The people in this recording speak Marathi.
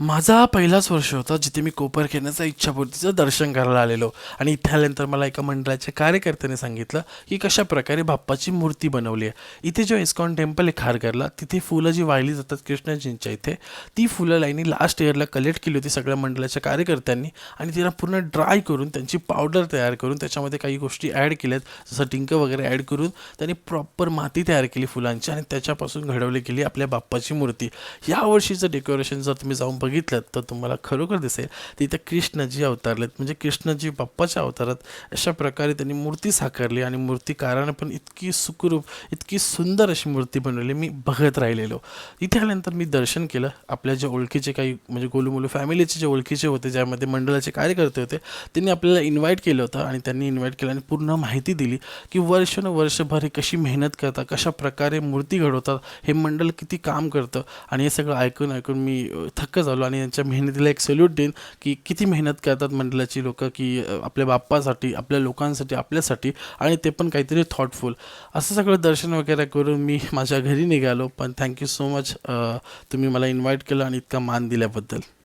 माझा पहिलाच वर्ष होता जिथे मी कोपर खेळण्याचा इच्छापूर्तीचं दर्शन करायला आलेलो. आणि इथे आल्यानंतर मला एका मंडळाच्या कार्यकर्त्याने सांगितलं की कशा प्रकारे बाप्पाची मूर्ती बनवली आहे. इथे जो इस्कॉन टेम्पल आहे खारघरला, तिथे फुलं जी वाहिली जातात कृष्णाजींच्या इथे, ती फुलं लाईनी लास्ट इयरला कलेक्ट केली होती सगळ्या मंडळाच्या कार्यकर्त्यांनी. आणि तिला पूर्ण ड्राय करून त्यांची पावडर तयार करून त्याच्यामध्ये काही गोष्टी ॲड केल्यात, जसं डिंक वगैरे ॲड करून त्यांनी प्रॉपर माती तयार केली फुलांची आणि त्याच्यापासून घडवली गेली आपल्या बाप्पाची मूर्ती. या वर्षीचं डेकोरेशन जर तुम्ही जाऊन बघितलं तर तुम्हाला खरोखर दिसेल तिथे कृष्णजी अवतारलेत, म्हणजे कृष्णजी बाप्पाच्या अवतारात अशा प्रकारे त्यांनी मूर्ती साकारली. आणि मूर्तिकारानं पण इतकी सुखरूप, इतकी सुंदर अशी मूर्ती बनवली, मी बघत राहिलेलो. इथे आल्यानंतर मी दर्शन केलं. आपल्या जे ओळखीचे काही म्हणजे गोलूमोलू फॅमिलीचे जे ओळखीचे होते, ज्यामध्ये मंडळाचे कार्यकर्ते होते, त्यांनी आपल्याला इन्व्हाइट केलं होतं. आणि त्यांनी इन्व्हाइट केलं आणि पूर्ण माहिती दिली की वर्षभर हे कशी मेहनत करतात, कशा प्रकारे मूर्ती घडवतात, हे मंडळ किती काम करतं. आणि हे सगळं ऐकून मी थक्क झालो. आणि यांच्या मेहनतीला एक सल्यूट देईन की किती मेहनत करतात मंडळाची लोकं, की आपल्या बाप्पासाठी, आपल्या लोकांसाठी, आपल्यासाठी, आणि ते पण काहीतरी थॉटफुल. असं सगळं दर्शन वगैरे करून मी माझ्या घरी निघालो. पण थँक्यू सो मच, तुम्ही मला इन्व्हाइट केलं आणि इतका मान दिल्याबद्दल.